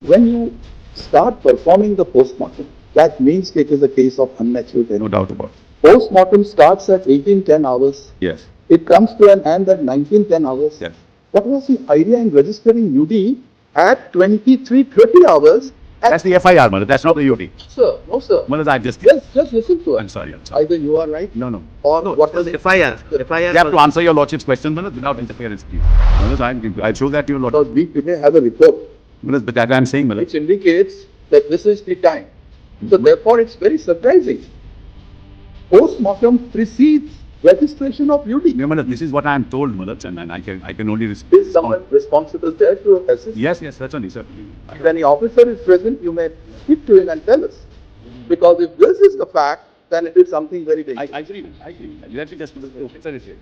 When you start performing the postmortem, that means it is a case of unnatural death. No doubt about it. Postmortem starts at 18:10 hours. Yes. It comes to an end at 19:10 hours. Yes. What was the idea in registering UD at 23:30 hours? That's the FIR, Mother. That's not the UD. Sir, no, sir. Mother, I just. Just listen to it. I'm sorry. I'm sorry. Either you are right, No, no. or No, what was was FIR. FIR. You have to answer your lordship's question, Mother, without interference, please. Mother, I show that to your lordship. Because we today have a report Mother, but that I'm saying, Mother. which indicates that this is the time. So therefore, it's very surprising. Postmortem precedes registration of UD. No, Mother, this is what I am told, Mother, and I can only Is someone responsible there to assist? Yes, certainly, sir. If any officer is present, you may speak to him and tell us. Because if this is the fact, then it is something very dangerous. I agree. Let me just, the officer is here.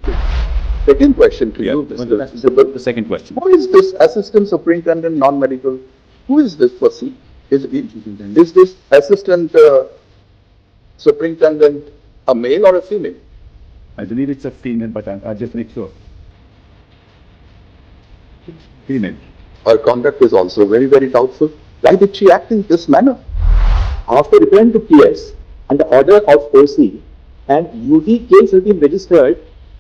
Second question to you, Mother, Mr. that's Sibal. the second question. Who is this assistant superintendent non-medical? Who is this person? Is this assistant superintendent a male or a female? I believe it's a female, but I'll just make sure. Female. Her conduct is also very, very doubtful. Why did she act in this manner? After return to PS and the order of OC and UD case has been registered,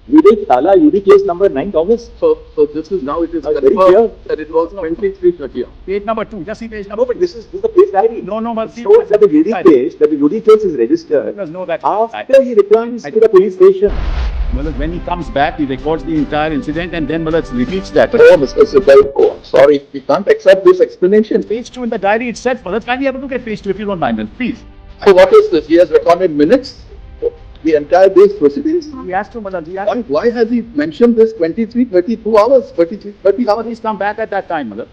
we did Tala UD case number 9 August. So this is now it is Very confirmed clear. that it was 23:30. Page number 2. Just see page No, number but this is the case diary. No, but see. Shows that the UD case is registered Let us know that. after he returns to the police station. Mother, when he comes back, he records the entire incident and then Mother repeats that. Oh, Mr. Sibal, oh, I'm sorry, we can't accept this explanation. Page 2 in the diary itself, Mother. Can we have a look at page 2 if you don't mind, please? So what is this? He has recorded minutes? The entire day's proceedings? We asked him, Mother. We asked him. Why has he mentioned this 23:32 hours, 23:30 hours? He's come back at that time, Mother.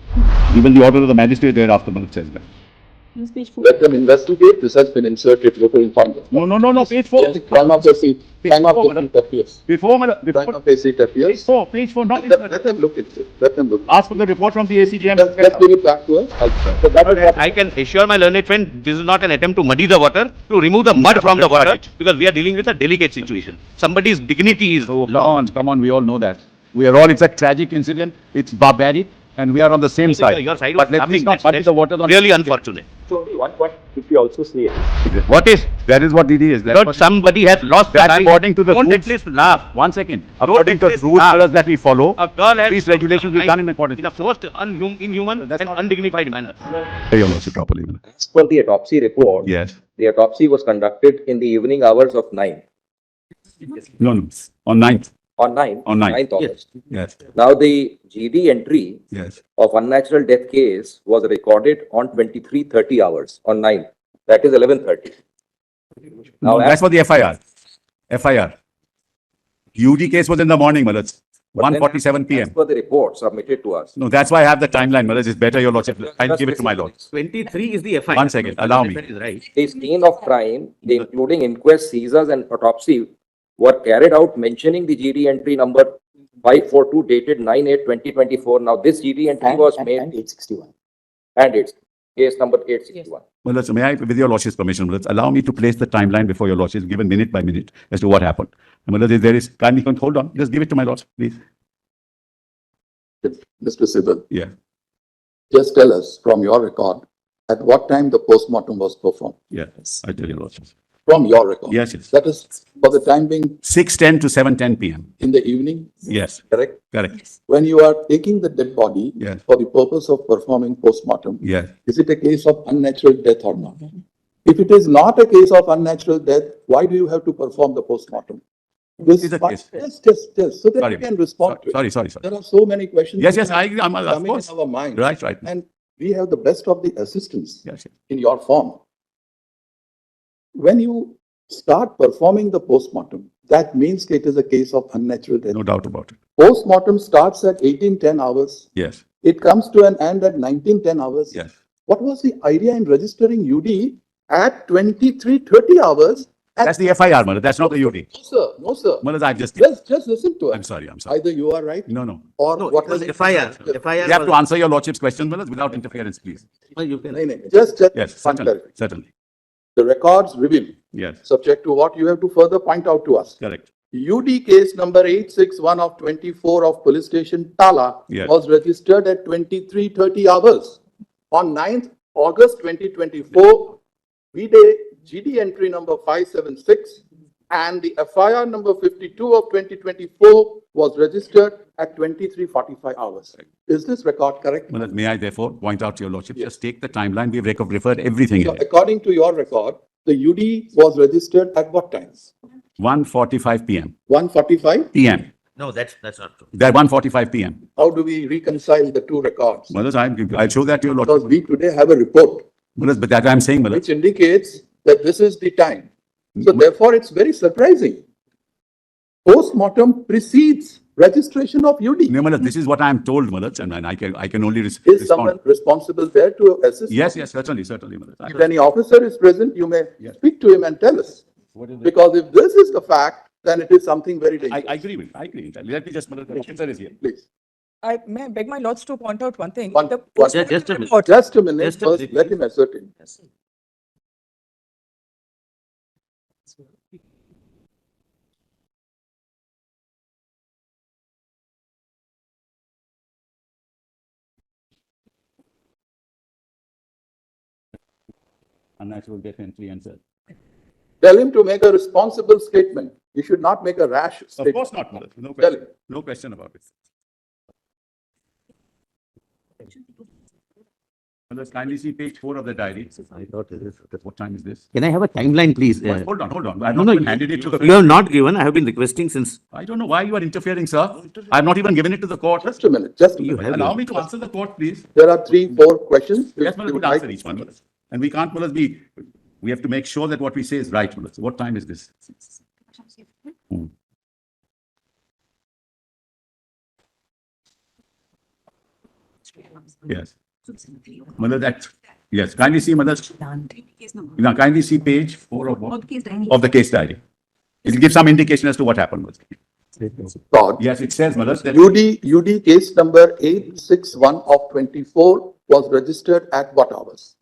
Even the order of the magistrate thereafter, Mother says that. Let them investigate. This has been inserted local information. No, page 4. Yes, time of the seat. Time of the seat appears. Before, Mother. Time Before, of the seat appears. page 4, not Let them look at it. Let them look. ask for the report from the ACGM. Let's bring it back to us. So that is what I can assure my learned friend, this is not an attempt to muddy the water, to remove the mud from the water, because we are dealing with a delicate situation. Somebody's dignity is law. Come on, we all know that. We are all, it's a tragic incident, it's barbaric, and we are on the same side. Your side But was let's nothing. not muddy the water. Really unfortunate. So only one point should be also say. What is? That is what it is. That's Not what- somebody has lost their That's life. according to the Don't rules. at least laugh. One second. According to the at least rules laugh. that we follow, A girl has these regulations will be done in accordance. in the most inhuman That's and not- undignified manner. Say your lordship properly. As per the autopsy report, Yes. the autopsy was conducted in the evening hours of 9, No. On 9th. on 9, On 9th. 9th August. Yes. Now, the GD entry Yes. of unnatural death case was recorded on 23:30 hours, on 9th. That is 11:30. No, Now, that's for the FIR. FIR. UD case was in the morning, Malaj. but then 1:47 As p.m. per the report submitted to us. No, that's why I have the timeline, Malaj. It's better, your lordship. I'll give it to my lord. 23 is the FIR. One second, allow me. Is right. The scene of crime, including inquest, seizures, and autopsy, were carried out mentioning the GD entry number 542 dated 9/8/2024. Now, this GD entry was made, And 861. and it's case number 861. Malaj, may I, with your lordship's permission, Malaj, allow me to place the timeline before your lordship, given minute by minute, as to what happened. Malaj, if there is, kindly hold on. Just give it to my lord, please. Mr. Sibal, Yeah. just tell us from your record at what time the postmortem was performed. Yes, I tell your lordship. From your record. Yes, yes. That is for the time being 6:10 to 7:10 p.m. in the evening, Yes, correct? correct. When you are taking the dead body Yes. for the purpose of performing postmortem, Yes. is it a case of unnatural death or not? If it is not a case of unnatural death, why do you have to perform the postmortem? This It's a case. Yes, so that Sorry. you can respond to it. Sorry. There are so many questions. Yes, that I agree. Of coming in course. our mind. Right. And we have the best of the assistance Yes, yes. in your form. When you start performing the postmortem, that means it is a case of unnatural death. No doubt about it. Postmortem starts at 18:10 hours. Yes, It comes to an end at 19:10 hours. yes. What was the idea in registering UD at 23:30 hours? That's the FIR, Malaj. That's not the UD. No, sir. Malaj, I just. Just listen to it. I'm sorry. Either you are right No. or No, what it was is FIR. FIR You have to was- answer your lordship's question, Malaj, without interference, please. You can. No. Just Yes, one certainly. clarification. Certainly. The records reveal, Yes, subject to what you have to further point out to us. correct. UD case number 861 of 24 of police station Tala Yes. was registered at 23:30 hours. On 9th August 2024, V-Day GD entry number 576 and the FIR number 52 of 2024 was registered at 23:45 hours. Is this record correct? Well, may I therefore point out to your lordship, just take the timeline, we've referred everything So in it. according to your record, the UD was registered at what times? 1:45 p.m. 1:45? p.m. No, that's not true. That 1:45 p.m. How do we reconcile the two records? Well, I'll show that to your Because lordship. we today have a report Well, but that I'm saying, well, which indicates that this is the time. So therefore, it's very surprising. Post-mortem precedes registration of UD. no, this is what I'm told, Malaj, and I can only Is respond. someone responsible there to assist? Yes, certainly, Malaj. If any officer is present, you may Yes. speak to him and tell us. Because if this is the fact, then it is something very dangerous. I agree with you. I agree with that. Let me just, Malaj, the officer is here. Please. I may beg my lords to point out one thing. One- The one- postmortem Just a minute. report- Just a minute, Just a first minute. let him ascertain. Unnatural death entry and cell. Tell him to make a responsible statement. He should not make a rash Of statement. course not, Malaj. No Tell question. him. No question about it. Malaj, kindly see page 4 of the diary. I thought it is. What time is this? Can I have a timeline, please? Hold on. I've No, not no, even handed it to the. you have not given. I have been requesting since. I don't know why you are interfering, sir. I've not even given it to the court. Just a minute, just a You minute. have. Allow me to answer the court, please. There are 3-4 questions. Yes, which Malaj, you would would answer like- each one, Malaj. And we can't, Malaj, we have to make sure that what we say is right, Malaj. What time is this? Hmm. Yes. Malaj, yes, kindly see, Malaj. Now, kindly see page 4 of what? Of the case diary. It will give some indication as to what happened. Malaj. Thought. Yes, it says, Malaj, that UD case number 861 of 24 was registered at what hours?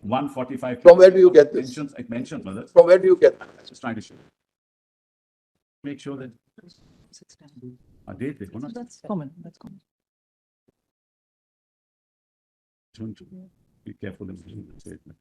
1:45. From where do you get this? It mentions, Malaj. From where do you get that? Just trying to show. Make sure that. देखो ना. That's common, that's common. Be careful in the statement.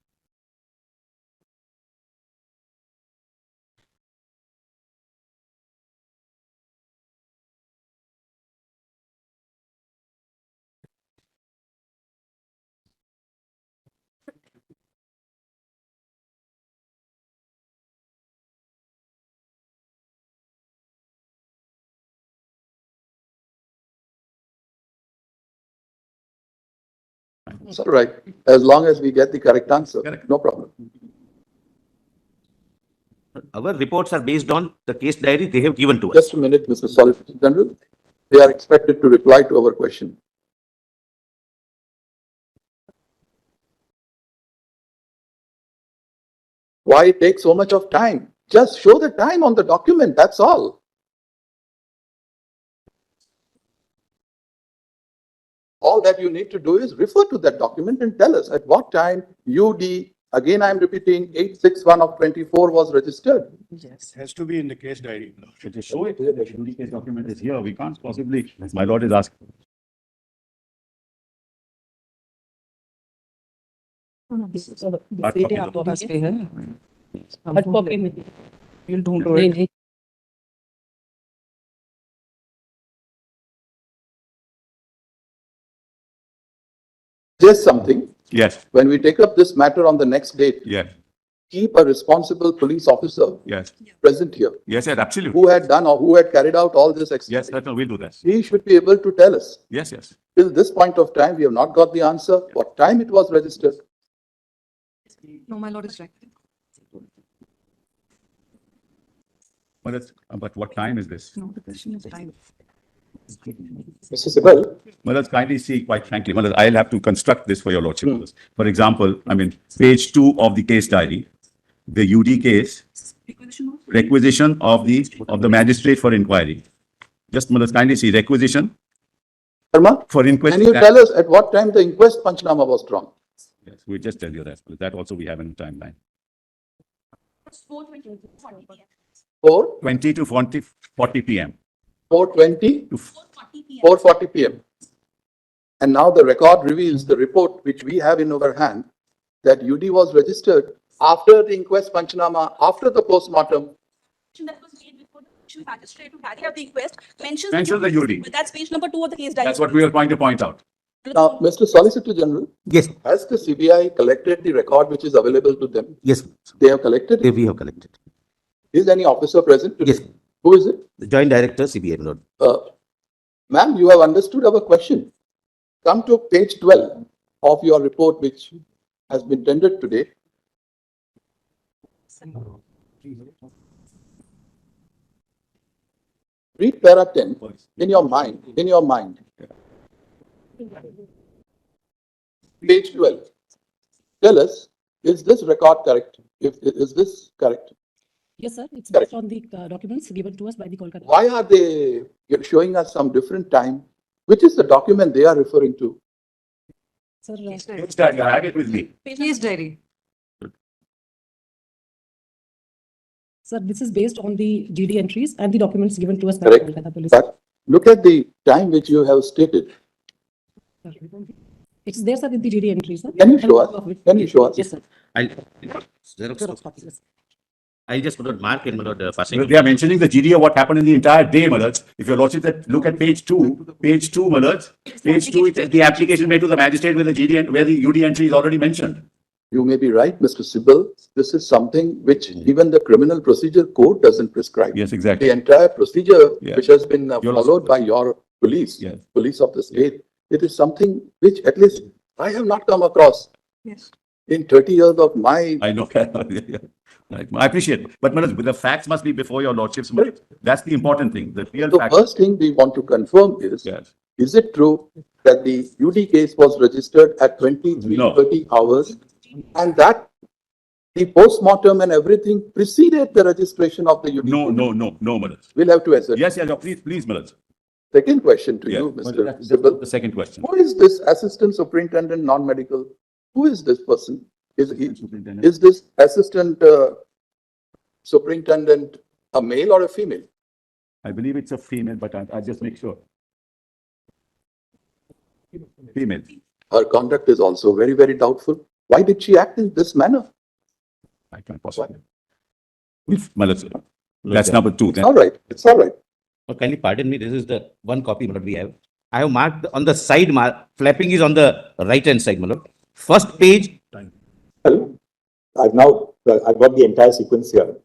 It's all right, as long as we get the correct answer, Correct. no problem. Our reports are based on the case diary they have given to us. Just a minute, Mr. Solicitor General. They are expected to reply to our question. Why take so much of time? Just show the time on the document, that's all. All that you need to do is refer to that document and tell us at what time UD, again I am repeating, 861 of 24 was registered. Yes. Has to be in the case diary. Should they show it here? The duty case document is here. We can't possibly. My lord is asking. सीधे आपके पास पे है हर copy में you'll ढूंढो it. Just something, Yes, when we take up this matter on the next date, yes, keep a responsible police officer yes, present here yes, absolutely. who had done or who had carried out all this Yes, exercise. certainly, we'll do that. He should be able to tell us. Yes, yes. Till this point of time, we have not got the answer, what time it was registered. No, my lord is right. But what time is this? No, the question is time. Mr. Sibal, Well, let's kindly see, quite frankly, well, I'll have to construct this for your lordship. For example, I mean, page 2 of the case diary, the UD case, requisition of the magistrate for inquiry. Just, let's kindly see, requisition Sharma, for inquest. can you tell us at what time the inquest Panchnama was drawn? Yes, we'll just tell you that. That also we have in the timeline. 20 to 40 p.m. 4:20, to 4:40 p.m. And now the record reveals the report which we have in our hand that UD was registered after the inquest Panchanama, after the postmortem. That was made before the judicial magistrate to carry out the inquest mentions Mentions the UD. But that's page number 2 of the case diary. That's what we are trying to point out. Now, Mr. Solicitor General, Yes, has the CBI collected the record which is available to them? yes, They have collected it? we have collected. Is any officer present today? Yes. Who is it? The Joint Director, CBI, my lord. Ma'am, you have understood our question. Come to page 12 of your report which has been tendered today. Read para 10 in your mind, Page 12. Tell us, is this record correct? Is this correct? Yes, sir. It's Correct. based on the documents given to us by the Kolkata. Why are they showing us some different time? Which is the document they are referring to? Sir, Case diary, I have it with me. Case diary. sir, this is based on the GD entries and the documents given to us by Correct. the Kolkata police. But look at the time which you have stated. Sir. It's there, sir, in the GD entries, sir. Can you show us? Can you show us? Yes, sir. Xerox copies. I just put mark in, my lord, passing. They are mentioning the GD of what happened in the entire day, Malaj. If your lordship look at page 2, Malaj, page 2, it says the application made to the magistrate with the GD and where the UD entry is already mentioned. You may be right, Mr. Sibal. This is something which even the criminal procedure code doesn't prescribe. Yes, exactly. The entire procedure Yeah. which has been Your followed by your police, Yes. police of the state, it is something which at least I have not come across Yes. in 30 years of my. I know. Right. I appreciate it. But Manoj, the facts must be before your lordships. Manoj. That's the important thing. The real The fact. first thing we want to confirm is, Yes. is it true that the UD case was registered at 23:30 hours and that the postmortem and everything preceded the registration of the UD? No, Manoj. We'll have to answer. Yes, please, Manoj. Second question to Yeah. you, Well, Mr. that's Sibal. the second question. Who is this assistant superintendent non-medical? Who is this person? Superintendent. Is this assistant superintendent a male or a female? I believe it's a female, but I'll just make sure. Female. Her conduct is also very, very doubtful. Why did she act in this manner? I can't possibly. Manoj, that's number 2. It's all right. It's all right. Oh, kindly pardon me, this is the one copy, my lord, we have. I have marked on the side, flapping is on the right-hand side, my lord. First page. Well, I've got the entire sequence here.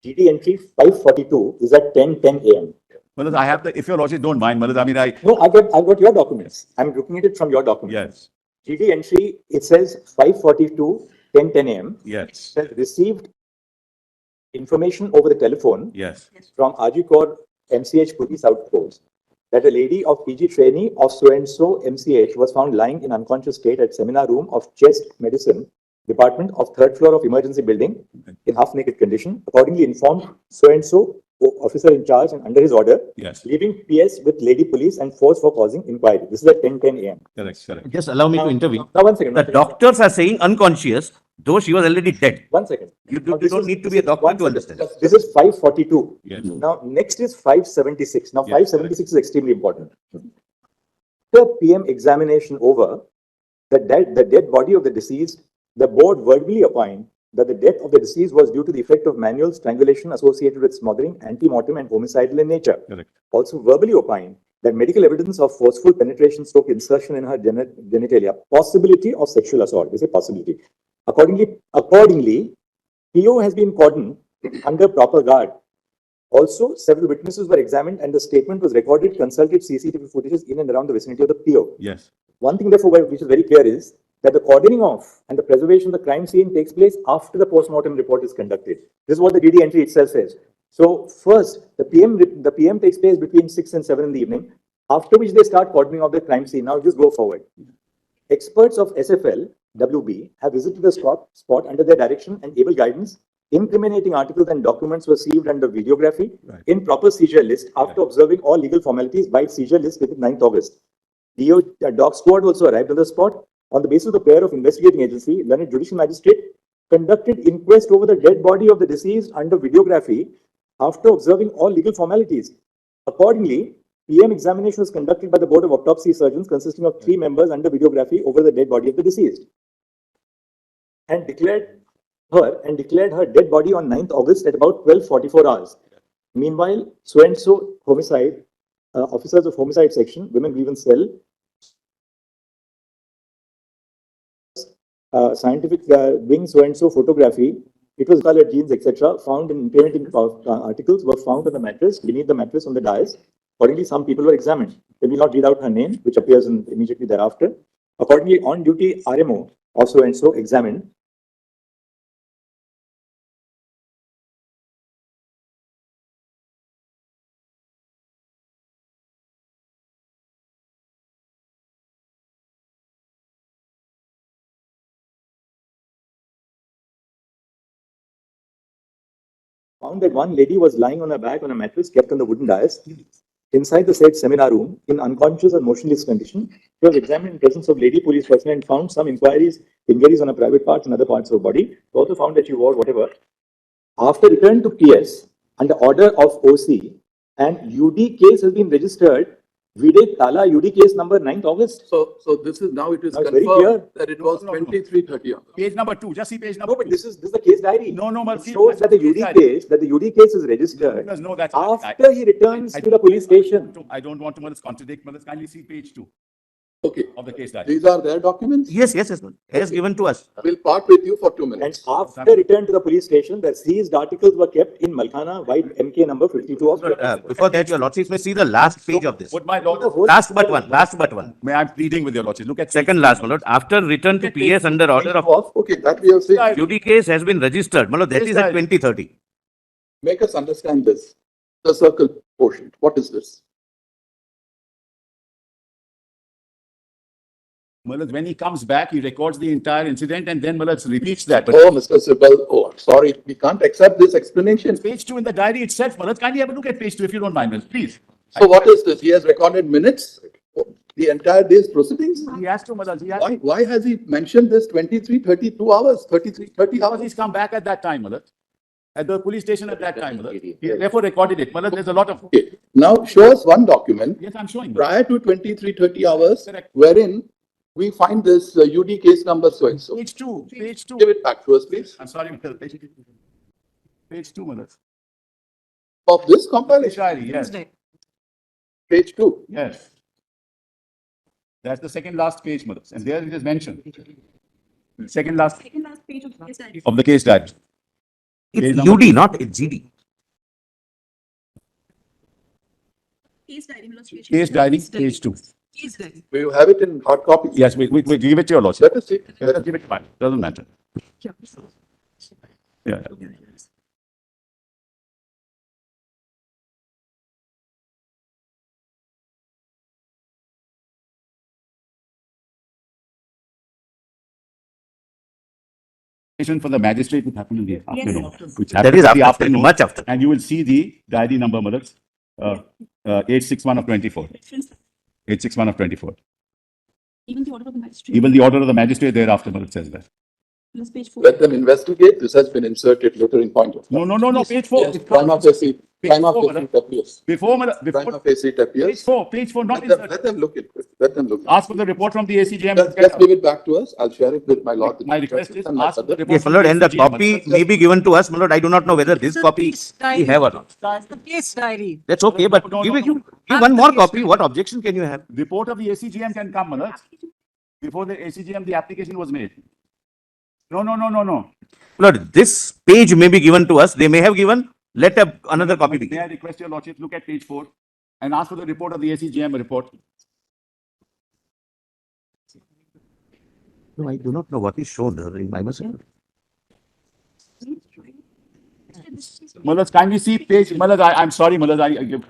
GD entry 542 is at 10:10 a.m. Manoj, I have if your lordship don't mind, Manoj, I mean, No, I've got your documents. I'm looking at it from your documents. yes, GD entry, it says 542, 10:10 a.m. yes, It says received information over the telephone yes. from Ajikor MCH police outpost that a lady of PG trainee of so-and-so MCH was found lying in unconscious state at seminar room of chest medicine department of 3rd floor of emergency building in half naked condition. Accordingly informed so-and-so officer in charge and under his order, Yes, leaving PS with lady police and force for causing inquiry. This is at 10:10 a.m. correct. Just allow me to intervene. Now, one second. The doctors are saying unconscious, though she was already dead. One second. You Now, this don't is- need to this be a is doctor one to second. understand. This is 542. Yes. Now, next is 576. Now, Yes, 576 is extremely important. The PM examination over, the dead body of the deceased, the board verbally opined that the death of the deceased was due to the effect of manual strangulation associated with smothering, ante-mortem, and homicidal in nature. Correct. Also verbally opined that medical evidence of forceful penetration stroke insertion in her genitalia, possibility of sexual assault, is a possibility. Accordingly, PO has been cordoned under proper guard. Also, several witnesses were examined and the statement was recorded, consulted CCTV footages in and around the vicinity of the PO. Yes, One thing, therefore, which is very clear is that the cordoning off and the preservation of the crime scene takes place after the post-mortem report is conducted. This is what the DD entry itself says. So first, the PM takes place between 6 and 7 in the evening, after which they start cordoning off the crime scene. Now just go forward. Experts of SFL, WB, have visited the spot under their direction and able guidance. Incriminating articles and documents were received under videography in proper seizure list after observing all legal formalities by seizure list within 9th August. Dog squad also arrived on the spot. On the basis of the prayer of investigating agency, learned judicial magistrate conducted inquest over the dead body of the deceased under videography after observing all legal formalities. Accordingly, PM examination was conducted by the Board of Autopsy Surgeons consisting of 3 members under videography over the dead body of the deceased and declared her dead body on 9th August at about 12:44 hours. Meanwhile, so-and-so homicide, officers of homicide section, women grievance cell, scientific wing so-and-so photography, it was colored genes, etc., found in implementing articles were found on the mattress, beneath the mattress on the dais. Accordingly, some people were examined. They will not read out her name, which appears immediately thereafter. Accordingly, on-duty RMO, also so-and-so, examined. Found that one lady was lying on her back on a mattress kept on the wooden dais inside the said seminar room in unconscious or motionless condition. She was examined in presence of lady police personnel and found some injuries on her private parts and other parts of her body. She also found that she wore whatever. After return to PS under order of OC and UD case has been registered. Vide Tala UD case number 9th August. So this is now it is Now it's very confirmed clear. that it was 23:30. Page number 2, just see page number No, but 2. this is the case diary. No, It shows that the UD case is registered No, that's after he returns to the police station. I don't want to contradict, but let's kindly see page 2 Okay, of the case diary. these are their documents. Yes, yes, yes. Has given to us. I will part with you for 2 And minutes. after return to the police station, the seized articles were kept in Malkhana, white MK number 52 of. Before that, your lordship may see the last page of this. Would my lord, Last but one. may I'm pleading with your lordship, look at Second last, my lord. After return to PS under order of Okay, that we have seen. UD case has been registered. My lord, that is at 2030. Make us understand this. The circle portion. What is this? Malad, when he comes back, he records the entire incident and then Malad repeats that. But Oh, Mr. Sibal, oh, sorry, we can't accept this explanation. page 2 in the diary itself, Malad, kindly have a look at page 2 if you don't mind, Malad, please. So what is this? He has recorded minutes, the entire day's proceedings? He has to, Malad, he has to. Why has he mentioned this 32 hours, 30 Because hours? he's come back at that time, Malad. At the police station at that time, Malad. He therefore recorded it. Malad, there's a lot of. Okay, now show us one document Yes, I'm showing. Malad. prior to 30 hours, Correct. wherein we find this UD case number so and so. Page 2, page 2. Give it back to us, please. I'm sorry, Malad. Page 2, Malad. Of this compilation, Diary, yes, page 2. yes. That's the second last page, Malad. And there it is mentioned. Second last page of this diary. of the case diary. It's Page number UD, not GD. Case diary, illustration. Case diary, page 2. Case diary. We have it in hard copy. Yes, we give it to your lordship. Let us see. Let us give it back. Doesn't matter. Yeah. Yeah. For the magistrate, it happened in the afternoon. Which That happened is in after, the afternoon. much after. And you will see the diary number, Malad, 861 of 24. 861 of 24. Even the order of the magistrate. Even the order of the magistrate thereafter, Malad, says that. Plus page 4. Let them investigate. This has been inserted later in point of time. No, page 4. Yes, prime of facie, prime of Page facie four, appears. Before, Malad, Prime before, of facie appears. page 4, not Let them look at it. Let them look. Ask for the report from the ACGM. Just give it back to us. I'll share it with my lord. My request is And my ask for the brother. report. Yes, my lord, and the copy may be given to us, my lord. I do not know whether this copy we have or not. The case diary. That's okay, but give one more copy. What objection can you have? Report of the ACGM can come, Malad. Before the ACGM, the application was made. No. Lord, this page may be given to us. They may have given. Let another copy be May I given. request your lordship, look at page 4 and ask for the report of the ACGM report. No, I do not know what is shown. I must. Malad, kindly see page, Malad, I'm sorry, Malad, I give.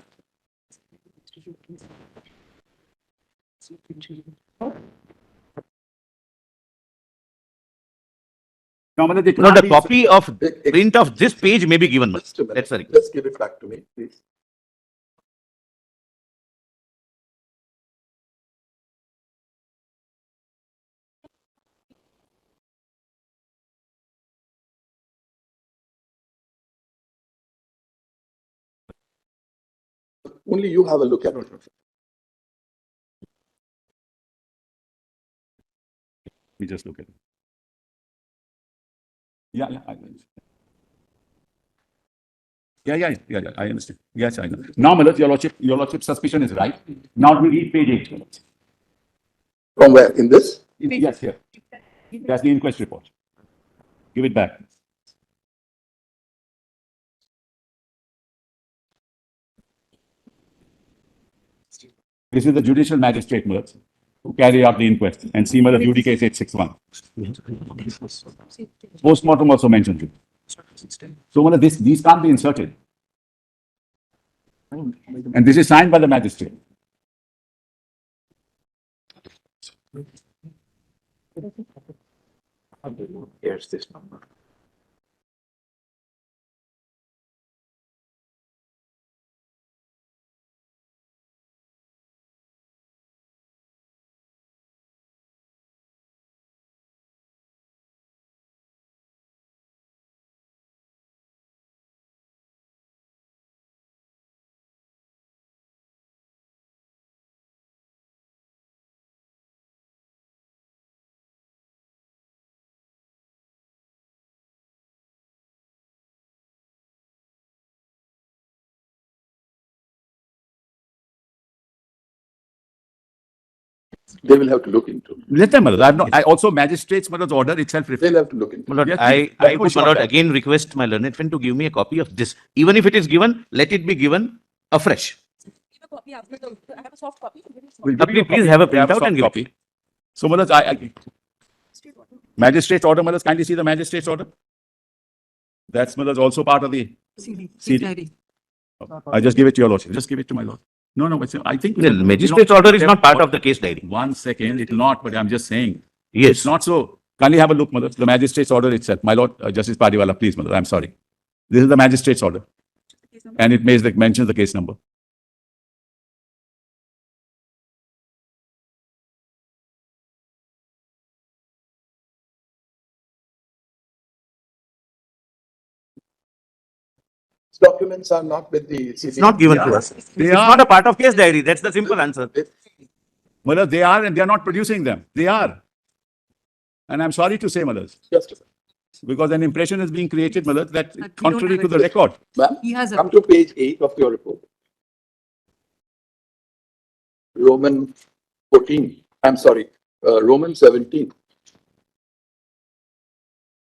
No, Malad, it No, can't the be- copy of print of this page may be given. Just a minute. That's the request. Just give it back to me, please. Only you have a look at it. We just look at it. Yeah, yeah, I understand. Yes, I know. Now, my lord, your lordship suspicion is right. Now we read page 8. From where? In this? Yes, here. That's the inquest report. Give it back. This is the judicial magistrate, my lord, who carry out the inquest, and see, my lord, duty case 861. Postmortem also mentioned it. So, my lord, these can't be inserted. And this is signed by the magistrate. Here's this number. They will have to look into. Let them, my lord. I also magistrate's, my lord's order itself reflects. They'll have to look into. My lord, Yes, I please. Let me would, show my lord, that. again request my learned friend to give me a copy of this. Even if it is given, let it be given afresh. Give a copy after the, I have a soft copy. We'll give you a Please copy. have a We have printout soft and give it. copy. So, my lord, magistrate's order, my lord, kindly see the magistrate's order. That's, my lord, also part of the CD. CD. I just give it to your lordship. Just give it to my lord. No, I think. The magistrate's order is not part of the case diary. 1 second, it will not, but I'm just saying. Yes. It's not so. Kindly have a look, my lord. The magistrate's order itself. My lord, Justice Padiwala, please, my lord, I'm sorry. This is the magistrate's order. And it mentions the case number. Documents are not with the. It's not given to us. They It's are. not a part of case diary. That's the simple answer. My lord, they are, and they are not producing them. They are. And I'm sorry to say, my lord, Just a second. because an impression is being created, my lord, that don't contrary have to it. the record. Ma'am, He has a- come to page 8 of your report. Roman 14, I'm sorry, Roman 17.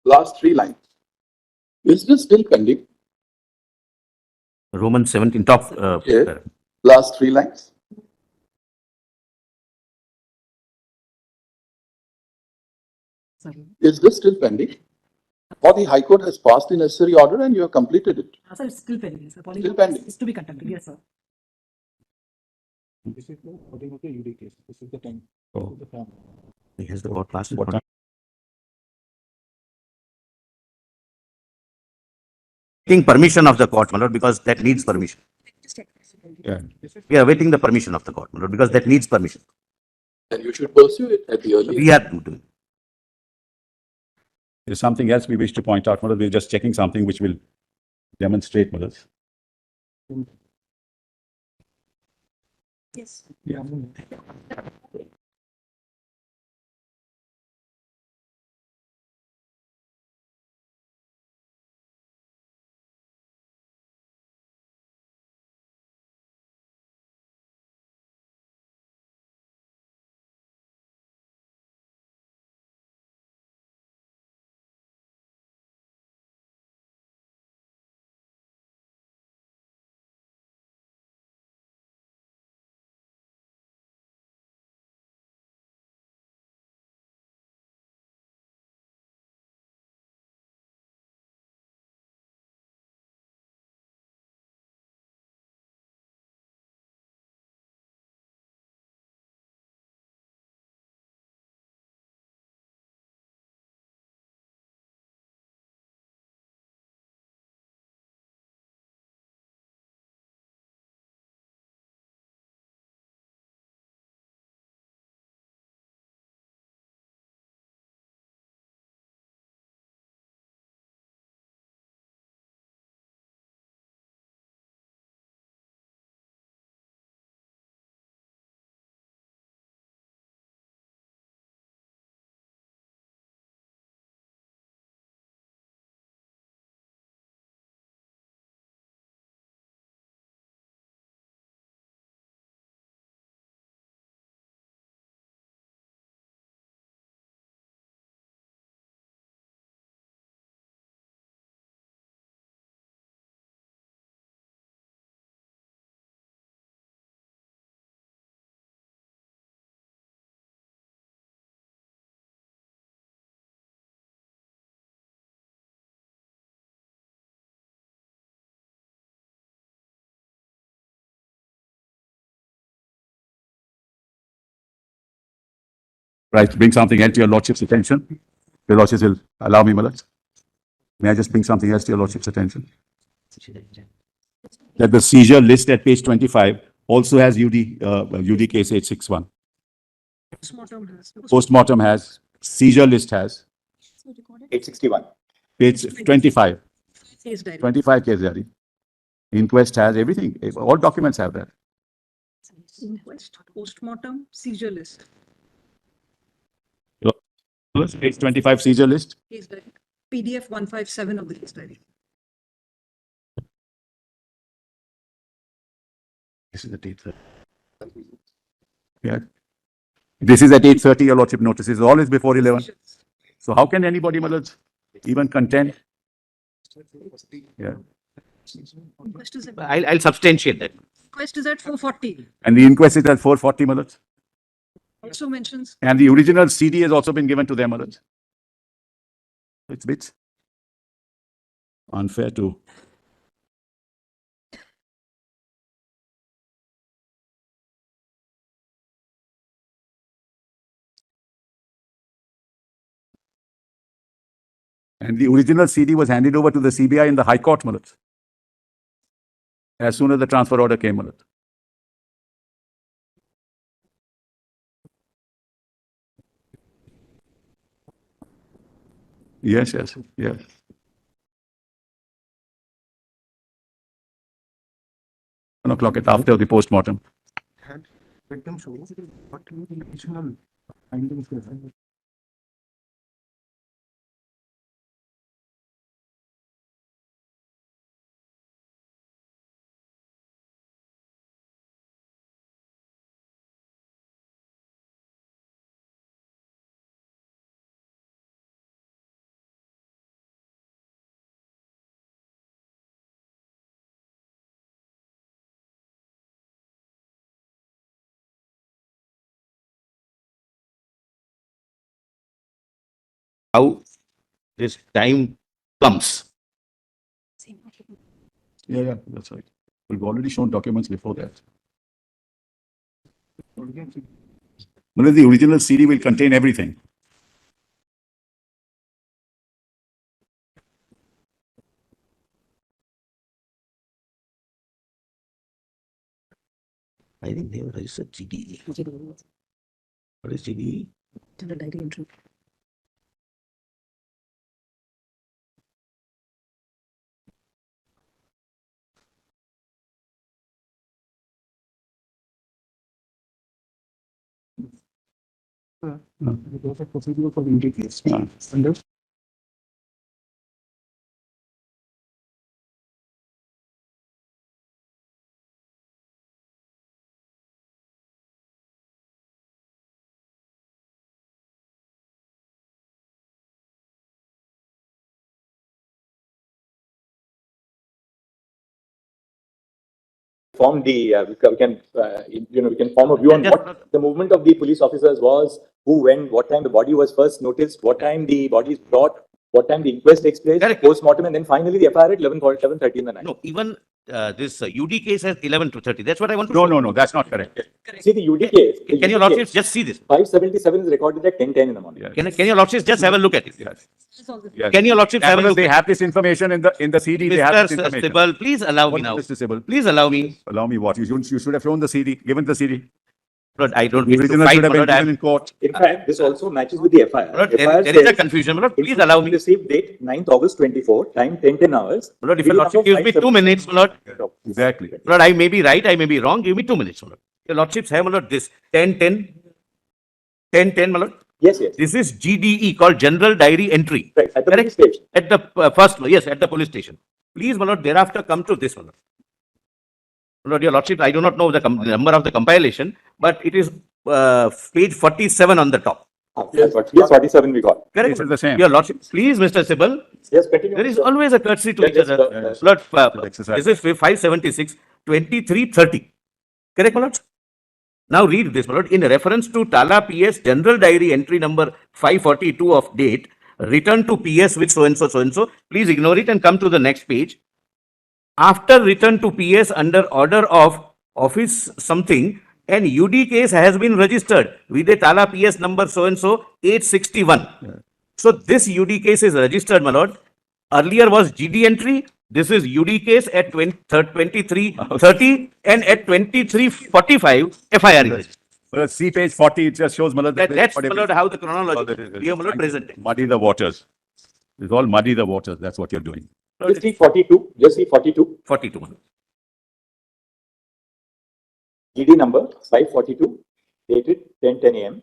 Last 3 lines. Is this still pending? Roman 17, top. Yeah. Last 3 lines. Sorry. Is this still pending? Or the High Court has passed the necessary order and you have completed it? Sir, it's still pending, sir. Still pending. It's to be conducted, yes, sir. Oh. Has the court passed? What time? Permission of the court, my lord, because that needs permission. Yeah. We are awaiting the permission of the court, my lord, because that needs permission. And you should pursue it at the earliest. We are doing. There's something else we wish to point out, my lord. We're just checking something which will demonstrate, my lord. Yes. Yeah. right, bring something else to your lordship's attention. Your lordships will allow me, my lords. May I just bring something else to your lordship's attention? That the seizure list at page 25 also has UD case 861. Postmortem has, seizure list has, 861. page 25, Case diary. 25 case diary. Inquest has everything, all documents have that. Inquest, postmortem, seizure list. Page 25 seizure list. Case diary. PDF 157 of the case diary. This is at 8:30. Yeah. This is at 8:30, your lordship notices, all is before 11. So how can anybody, my lords, even contend? Yeah. Inquest is at, I'll substantiate that. inquest is at 440. And the inquest is at 4:40, my lords. Also mentions And the original CD has also been given to them, my lords. It's a bit unfair to. And the original CD was handed over to the CBI in the High Court, my lords. As soon as the transfer order came, my lords. Yes, yes, yes. 1 o'clock at after the postmortem. How this time comes. Yeah, that's right. We've already shown documents before that. Well, the original CD will contain everything. I think they have registered GD. What is GD? general diary entry. Form the, we can, we can form a view on what the movement of the police officers was, who, when, what time the body was first noticed, what time the body is brought, what time the inquest takes place, Correct. post-mortem, and then finally the FIR at 11:30 in the night. No, even this UD case has 11 to 30. That's what I want to No, show. no, no, that's not correct. See the UD case. the Can your UD lordships case, just see this? 577 is recorded at 10:10 in the morning. Yes. Can your lordships just have a look at it? Yes. That's all this. Yes. Can your lordships have a Because look they at have this information in the CD, they have this Mr. information. Sibal, please allow me What, now. Mr. Sibal? Please allow me. Allow me what? You should have shown the CD, given the CD. Lord, I don't The wish to original fight, should have my been lord. given in court. In fact, this also matches with the FIR. My lord, FIR there is a says, confusion, my lord. Please allow me. Received date 9th August 24, time 10:10 hours. My lord, if PD your lordship number gives me 2 minutes, my lord. Exactly. My lord, I may be right, I may be wrong. Give me 2 minutes, my lord. Your lordships have, my lord, this 10-10, my lord. Yes, yes. This is GDE called General Diary Entry. Right, at the Correct? police station. At the first, yes, at the police station. Please, my lord, thereafter come to this, my lord. My lord, your lordship, I do not know the number of the compilation, but it is page 47 on the top. Yes, 47 we got. Correct? This is the same. Your lordship, please, Mr. Sibal, Yes, continue. there is always a courtesy to each Yes, other. yes. Lord, Exercise. this is 576, 2330. Correct, my lord? Now read this, my lord. In reference to Tala PS General Diary entry number 542 of date, return to PS with so and so, please ignore it and come to the next page. After return to PS under order of office something, an UD case has been registered with a Tala PS number so and so 861. So this UD case is registered, my lord. Earlier was GD entry. This is UD case at 2330 and at 2345 FIR is registered. Well, see page 40, it just shows, Malad, That's, my lord, how the chronology we have, my lord, presented. muddy the waters. It's all muddy the waters. That's what you're doing. Just read 42, just read 42. 42, my lord. GD number 542, dated 10:10 a.m.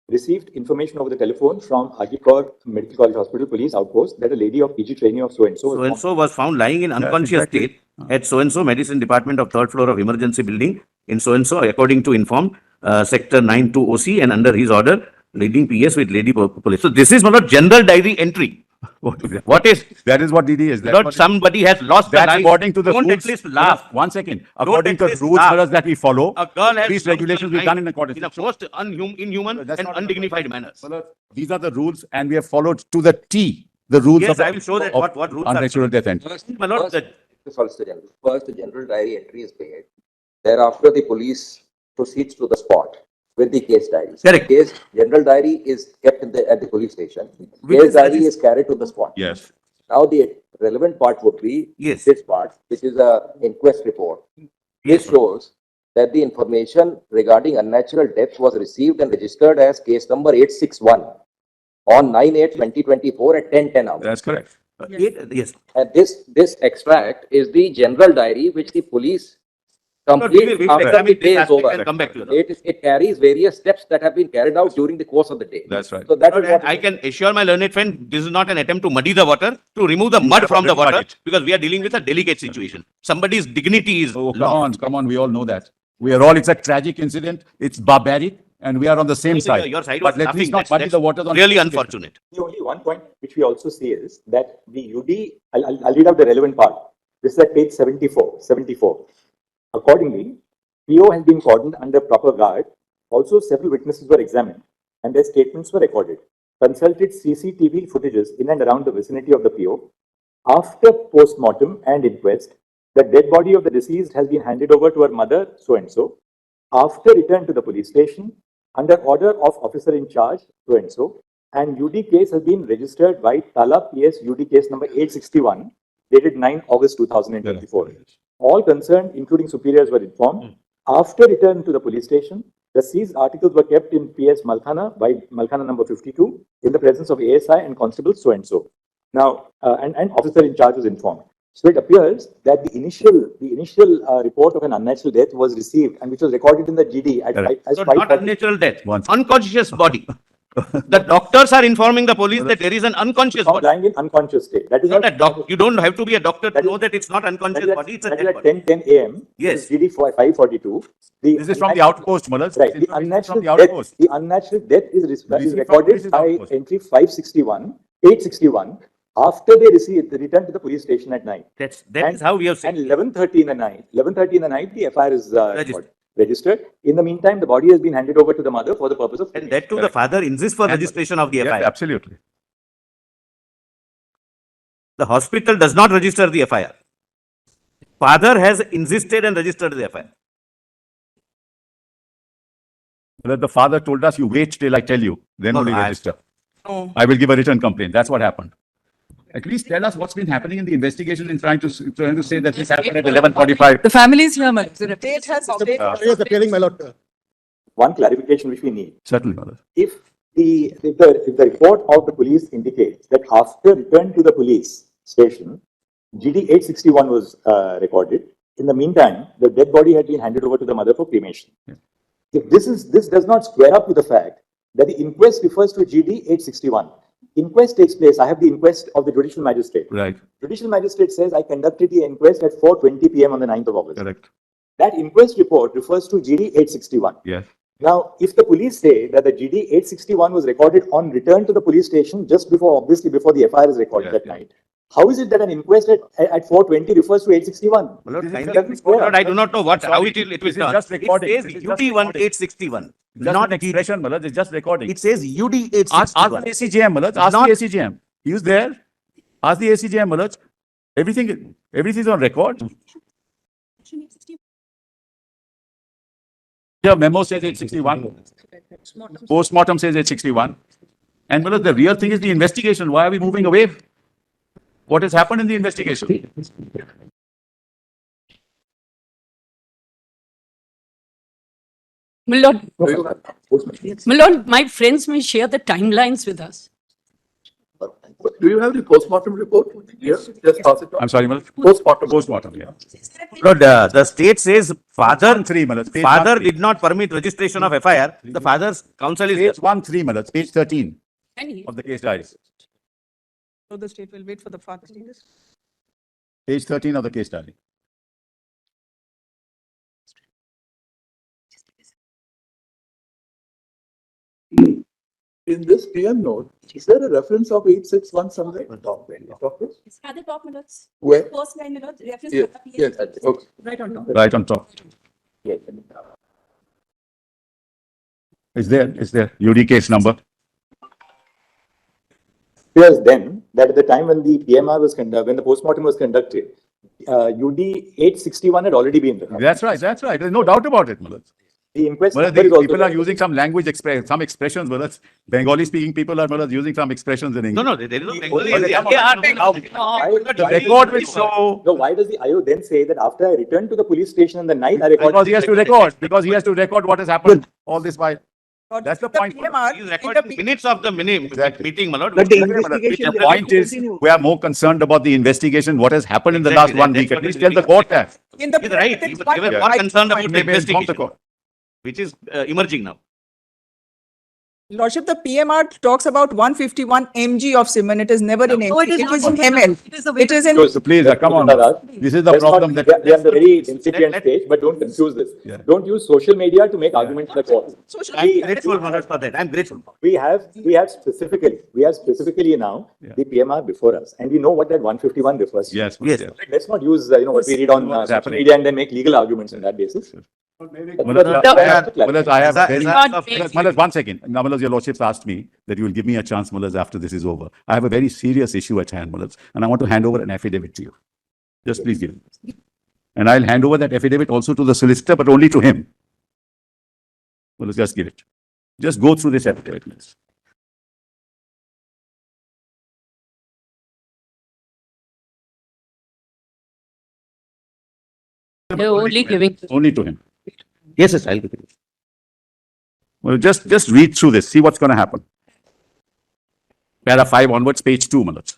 Received information over the telephone from Hajipur Medical College Hospital Police Outpost that a lady of PG training of so-and-so So and so was found lying in unconscious exactly. state at so and so medicine department of third floor of emergency building in so and so, according to informed sector 92 OC and under his order, leading PS with lady police. So this is not general diary entry. What is That is what DD is. That's not what somebody has lost the That's life. according to the Don't rules. at least laugh. One second. According to at the least rules laugh. Maharaj, that we follow, A girl has these lost regulations her we've done life in accordance. in a most inhuman That's and not- undignified manner. Maharaj, these are the rules and we have followed to the T, the rules Yes, of, I will show that of what rules are. unnatural death end. My lord, The Solicitor General. First, the general diary entry is made. Thereafter, the police proceeds to the spot with the case diary. Correct. Case general diary is kept at the police station. Which Case is diary is carried to the spot. Yes. Now, the relevant part would be Yes. this part, which is a inquest report. This shows that the information regarding unnatural death was received and registered as case number 861 on 9/8/2024 at 10:10 hours. That's correct. yes. And this extract is the general diary which the police We complete will after the examine day this is aspect over. and come back to it. It carries various steps that have been carried out during the course of the day. That's right. So that is And what I can assure my learned friend, this is not an attempt to muddy the water, to remove the mud have from the already water, muddied. because we are dealing with a delicate situation. Somebody's dignity is Oh, come lost. on, come on. We all know that. We are all, it's a tragic incident. It's barbaric and we are on the same So side. your side But was let's laughing. not muddy the waters on. Really unfortunate. The only one point which we also see is that the UD, I'll read out the relevant part. This is at page 74. Accordingly, PO has been cordoned under proper guard. Also, several witnesses were examined and their statements were recorded. Consulted CCTV footages in and around the vicinity of the PO. After post-mortem and inquest, the dead body of the deceased has been handed over to her mother, so-and-so. After return to the police station, under order of officer in charge, so-and-so, and UD case has been registered by Tala PS UD case number 861, dated 9 August 2024. All concerned, including superiors, were informed. After return to the police station, the seized articles were kept in PS Malkhana by Malkhana number 52 in the presence of ASI and constable so-and-so. Now, and officer in charge was informed. So it appears that the initial report of an unnatural death was received and which was recorded in the GD at Correct. as So not 540. unnatural death, Once. unconscious body. The doctors are informing the police that there is an unconscious Found body. lying in unconscious state. That is Not not a you don't have to be a doctor to That is- know that it's not unconscious body, it's a that is dead at body. 10:10 a.m. Yes. GD 542. This is from the outpost, Maharaj. Right. This The information is unnatural from the death, outpost. the unnatural death is Received from recorded police's by outpost. entry 861 after they return to the police station at night. That is how we have And seen. 11:30 in the night, the FIR is Registered. registered. In the meantime, the body has been handed over to the mother for the purpose of. And that too, the father insists for registration of the Yes, FIR. absolutely. The hospital does not register the FIR. Father has insisted and registered the FIR. But the father told us, you wait till I tell you, then No, only I- register. No. I will give a written complaint. That's what happened. At least tell us what's been happening in the investigation in trying to say that this happened at 11:45. The family is here, madam. The State has. Yes, appearing, my lord. One clarification which we need. Certainly, Maharaj. If the report of the police indicates that after return to the police station, GD 861 was recorded. In the meantime, the dead body had been handed over to the mother for cremation. If this does not square up with the fact that the inquest refers to GD 861. Inquest takes place. I have the inquest of the judicial magistrate. Right. Judicial magistrate says I conducted the inquest at 4:20 p.m. on the 9th of August. Correct. That inquest report refers to GD 861. Yes. Now, if the police say that the GD 861 was recorded on return to the police station just before, obviously before the FIR is recorded that night, how is it that an inquest at 4:20 refers to 861? Lord, This is kindly- just recorded. Lord, I do not know how it will This is done. just recording. It This says is just UD recording. 1861, Just not an expression, Maharaj. It's just recording. It says UD Ask 861. the ACGM, Maharaj. Ask Not- the ACGM. He was there. Ask the ACGM, Maharaj. Everything is on record. Your memo says 861. Postmortem says 861. And well, the real thing is the investigation. Why are we moving away? What has happened in the investigation? My lord, my friends may share the timelines with us. Do you have the postmortem report? Yes, just pass it on. I'm sorry, Malad. Postmortem, yeah. Lord, the state says father, 3, Malad. Page father 13. did not permit registration of FIR. The father's counsel is. Page 13, Malad. Page 13 And he, of the case diary. so the state will wait for the father. Page 13 of the case diary. In this PM note, is there a reference of 861 somewhere? At the top, my lords. Where? First line, my lords, reference Yes, to yes, okay. right on top. Right on top. Is there UD case number? Appears then that at the time when the PMR was conducted, when the postmortem was conducted, UD 861 had already been done. That's right. There's no doubt about it, Malad. The inquest Well, number these is also people are there. using some language, some expressions. Well, Bengali speaking people are using some expressions in English. No, there is no Bengali. But they They are The record will show. So why does the IO then say that after I returned to the police station in the night, I recorded? Because he has to record. Because he has to record what has happened all this while. That's the point. He's recording minutes of the meeting, my lord. But the point is, we are more concerned about the investigation, what has happened in the last Exactly, 1 that's week. At what least is tell the court that. He's right. He was more concerned about the Maybe inform the investigation, court. which is emerging now. Lordship, the PMR talks about 151 mg of semen. It is never in mg. It is in ml. It is in. So please, come on. This is the Let's not- problem that. we are in the very incipient stage, but don't confuse this. Yeah. Don't use social media to make arguments in the court. I'm grateful, my lord, for that. I'm grateful. We have specifically now the PMR before us, and we know what that 151 refers to. Yes. Yes. Let's not use, what we read on What's social happening. media and then make legal arguments on that basis. Malas, I have very, Azad- Malas, 1 second. Now, Malas, your lordships asked me that you will give me a chance, Malas, after this is over. I have a very serious issue at hand, Malas, and I want to hand over an affidavit to you. Just please give it. And I'll hand over that affidavit also to the solicitor, but only to him. Malas, just give it. Just go through this affidavit, Malas. They're only giving. Only to him. Yes, I'll give it. Well, just read through this, see what's going to happen. Para 5 onwards, page 2, Malas.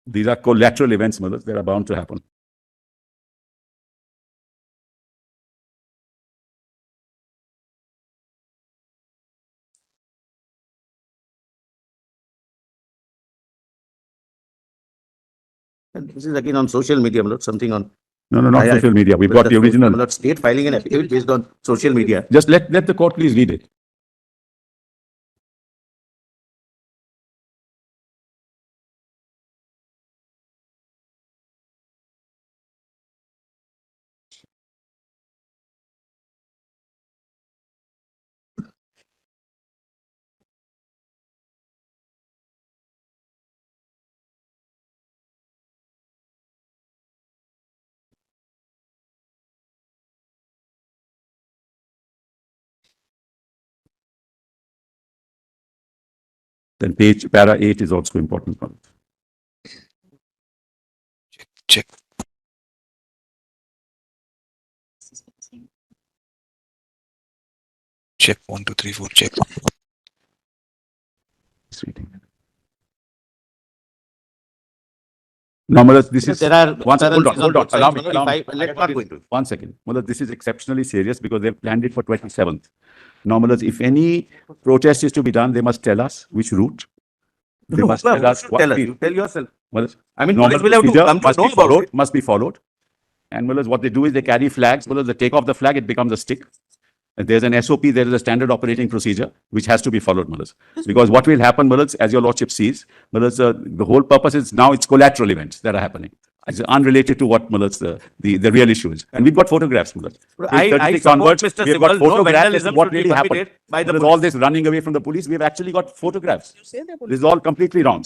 These are collateral events, Malas. They are bound to happen. And this is again on social media, my lord, something on. No, not social media. We've got the original. My lord, state filing an affidavit based on social media. Just let the court please read it. Then para 8 is also important. Check. Check 1, 2, 3, 4. Check. It's reading. No, Malas, this is. There are Hold on. both sides, Allow me. my lord. Let's not go into it. 1 second. Malas, this is exceptionally serious because they've planned it for 27th. Now, Malas, if any protest is to be done, they must tell us which route. They must tell us what Tell us. we. You tell yourself. Malas, I mean, normal police will have to procedure come to must know be about followed. it. Must be followed. And Malas, what they do is they carry flags. Malas, they take off the flag, it becomes a stick. And there's an SOP, there is a standard operating procedure which has to be followed, Malas. Because what will happen, Malas, as your lordship sees, Malas, the whole purpose is now it's collateral events that are happening. It's unrelated to what, Malas, the real issue is. And we've got photographs, Malas. I 36 support onwards, Mr. we've got Sibal. No photographs vandalism of what should be really happened. permitted by the Malas, all this running away from the police, we've actually got photographs. This is all completely wrong.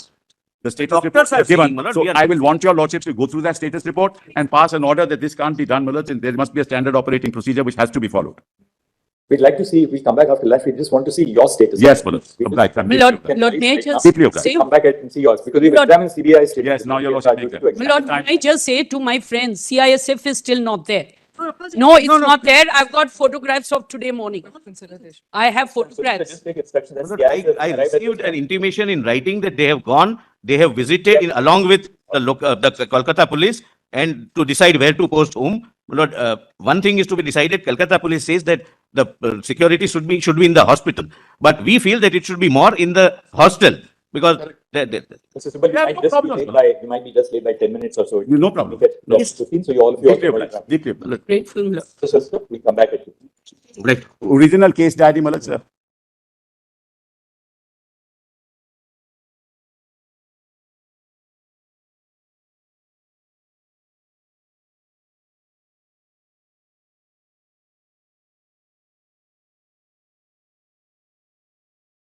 The status Doctors report are is given. saying, my lord, So we are- I will want your lordships to go through that status report and pass an order that this can't be done, my lords, and there must be a standard operating procedure which has to be followed. We'd like to see, if we come back after lunch, we just want to see your status. Yes, my lords. We Obliged. I'm My deeply lord, obliged. Lord, may I just Deeply obliged. say, Come back and see yours, because we've Lord- examined CBI status. Yes, now your It's lordship our make duty them. to my examine. lord, may I just say to my friends, CISF is still not there. No, it's not there. I've got photographs of today morning. I have photographs. Just take instructions and I received an intimation in writing that they have gone, they have visited in, along with the Kolkata police, and to decide where to post whom. My lord, one thing is to be decided. Kolkata police says that the security should be in the hospital, but we feel that it should be more in the hostel because Mr. Sibal, Yeah, no problem, we might be just late by 10 minutes or so. No problem. No. 15, so you all of you Deeply also. obliged. Deeply obliged. Grateful, my lord. So, we come back at you. Right. Original case diary, my lords, sir.